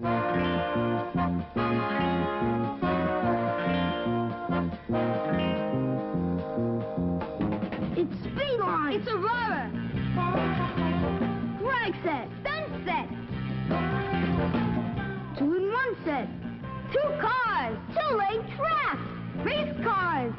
It's speed line. It's Aurora. Drag set. Stunt set. 2-in-1 set. 2 cars. 2-lane track. Race cars.